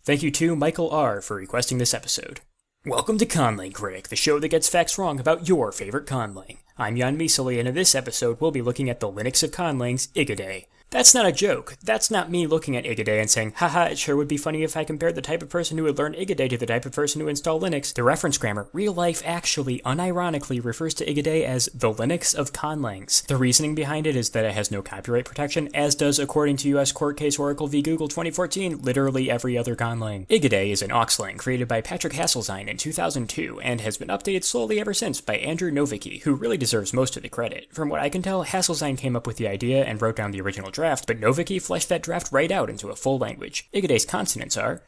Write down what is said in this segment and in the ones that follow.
Thank you to Michael R. for requesting this episode. Welcome to Conlang Critic, the show that gets facts wrong about your favorite conlang. I'm Misali, and in this episode we'll be looking at the Linux of conlangs, Ygyde. That's not a joke. That's not me looking at Ygyde and saying, haha, it sure would be funny if I compared the type of person who would learn Ygyde to the type of person who install Linux. The reference grammar, real life, actually, unironically refers to Ygyde as the Linux of conlangs. The reasoning behind it is that it has no copyright protection, as does, according to US court case Oracle v. Google 2014, literally every other conlang. Ygyde is an auxlang created by Patrick Hasselzine in 2002, and has been updated slowly ever since by Andrew Nowicki, who really deserves most of the credit. From what I can tell, Hasselzine came up with the idea and wrote down the original draft, but Nowicki fleshed that draft right out into a full language. Ygyde's consonants are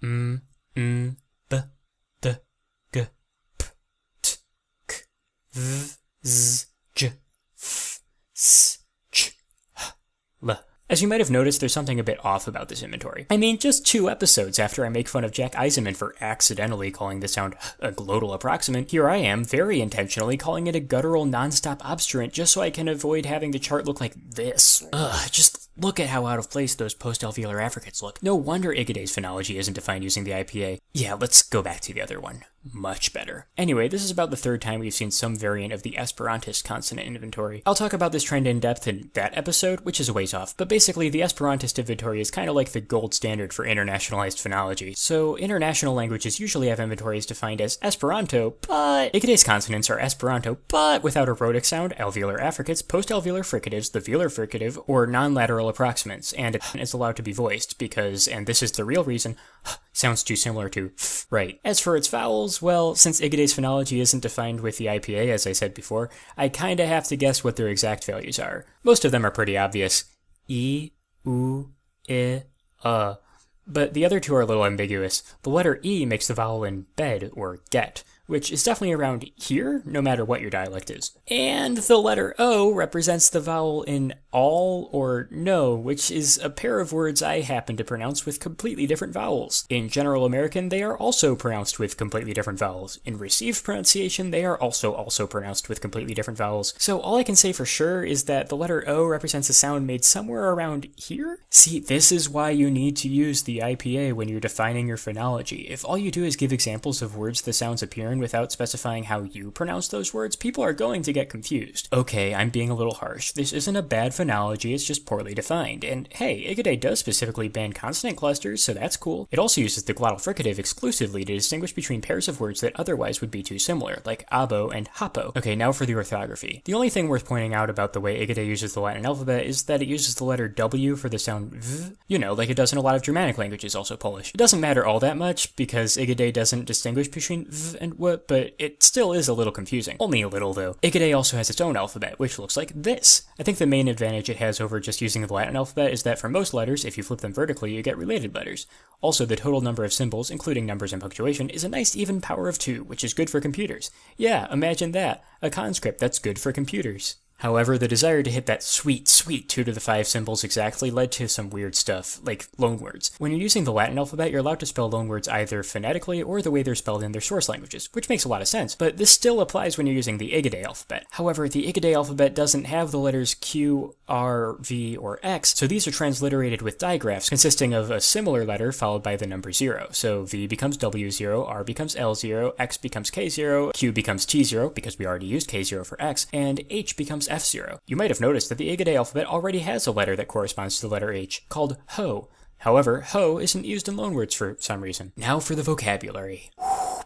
b, d, g, p, t, k, v, z, j, f, s, ch, h, l. As you might have noticed, there's something a bit off about this inventory. I mean, just 2 episodes after I make fun of Jack Eisenman for accidentally calling the sound a glottal approximant, here I am, very intentionally calling it a guttural non-stop obstruent just so I can avoid having the chart look like this. Ugh, just look at how out of place those post-alveolar affricates look. No wonder Ygyde's phonology isn't defined using the IPA. Yeah, let's go back to the other one. Much better. Anyway, this is about the 3rd time we've seen some variant of the Esperantist consonant inventory. I'll talk about this trend in depth in that episode, which is a ways off, but basically the Esperantist inventory is kind of like the gold standard for internationalized phonology. So international languages usually have inventories defined as Esperanto, but Ygyde's consonants are Esperanto, but without a rhotic sound, alveolar affricates, post-alveolar fricatives, the velar fricative, or non-lateral approximants, and it is allowed to be voiced because, and this is the real reason, sounds too similar to f, right. As for its vowels, well, since Ygyde's phonology isn't defined with the IPA, as I said before, I kinda have to guess what their exact values are. Most of them are pretty obvious. E, U, I, but the other 2 are a little ambiguous. The letter E makes the vowel in bed, or get, which is definitely around here, no matter what your dialect is. And the letter O represents the vowel in all or no, which is a pair of words I happen to pronounce with completely different vowels. In General American, they are also pronounced with completely different vowels. In received pronunciation, they are also pronounced with completely different vowels. So all I can say for sure is that the letter O represents a sound made somewhere around here? See, this is why you need to use the IPA when you're defining your phonology. If all you do is give examples of words the sounds appear in without specifying how you pronounce those words, people are going to get confused. Okay, I'm being a little harsh. This isn't a bad phonology, it's just poorly defined. And hey, Ygyde does specifically ban consonant clusters, so that's cool. It also uses the glottal fricative exclusively to distinguish between pairs of words that otherwise would be too similar, like abo and hapo. Okay, now for the orthography. The only thing worth pointing out about the way Ygyde uses the Latin alphabet is that it uses the letter W for the sound v, you know, like it does in a lot of Germanic languages, also Polish. It doesn't matter all that much, because Ygyde doesn't distinguish between v and w, but it still is a little confusing. Only a little, though. Ygyde also has its own alphabet, which looks like this. I think the main advantage it has over just using the Latin alphabet is that for most letters, if you flip them vertically, you get related letters. Also, the total number of symbols, including numbers and punctuation, is a nice even power of 2, which is good for computers. Yeah, imagine that. A conscript that's good for computers. However, the desire to hit that sweet 2 to the 5 symbols exactly led to some weird stuff, like loanwords. When you're using the Latin alphabet, you're allowed to spell loanwords either phonetically or the way they're spelled in their source languages, which makes a lot of sense, but this still applies when you're using the Ygyde alphabet. However, the Ygyde alphabet doesn't have the letters Q, R, V, or X, so these are transliterated with digraphs consisting of a similar letter followed by the number 0. So V becomes W0, R becomes L0, X becomes K0, Q becomes T0, because we already used K0 for X, and H becomes F0. You might have noticed that the Ygyde alphabet already has a letter that corresponds to the letter H, called ho. However, ho isn't used in loanwords for some reason. Now for the vocabulary.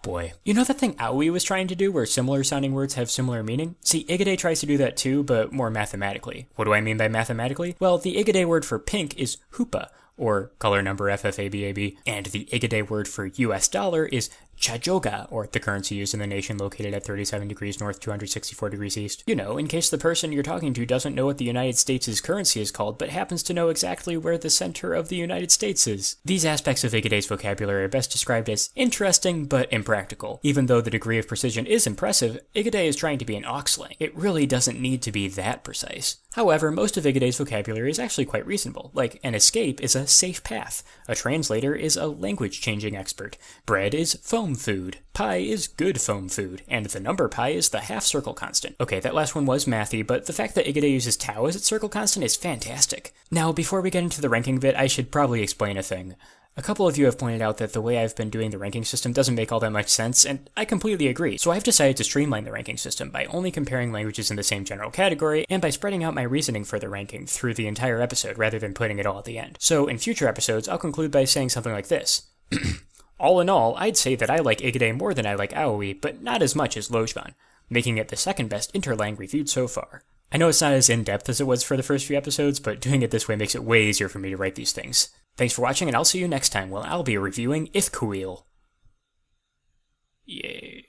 Boy. You know that thing Aoi was trying to do where similar sounding words have similar meaning? See, Ygyde tries to do that too, but more mathematically. What do I mean by mathematically? Well, the Ygyde word for pink is hupa, or color number FFABAB, and the Ygyde word for US dollar is chajoga, or the currency used in the nation located at 37 degrees north, 264 degrees east. You know, in case the person you're talking to doesn't know what the United States' currency is called, but happens to know exactly where the center of the United States is. These aspects of Ygyde's vocabulary are best described as interesting, but impractical. Even though the degree of precision is impressive, Ygyde is trying to be an auxlang. It really doesn't need to be that precise. However, most of Ygyde's vocabulary is actually quite reasonable, like an escape is a safe path, a translator is a language-changing expert, bread is foam food, pi is good foam food, and the number pi is the half-circle constant. Okay, that last one was mathy, but the fact that Ygyde uses tau as its circle constant is fantastic. Now, before we get into the ranking bit, I should probably explain a thing. A couple of you have pointed out that the way I've been doing the ranking system doesn't make all that much sense, and I completely agree. So I've decided to streamline the ranking system by only comparing languages in the same general category, and by spreading out my reasoning for the ranking through the entire episode rather than putting it all at the end. So in future episodes, I'll conclude by saying something like this. All in all, I'd say that I like Ygyde more than I like Aoi, but not as much as Lojban, making it the second best interlang reviewed so far. I know it's not as in-depth as it was for the first few episodes, but doing it this way makes it way easier for me to write these things. Thanks for watching, and I'll see you next time when I'll be reviewing Ithkuil. Yay.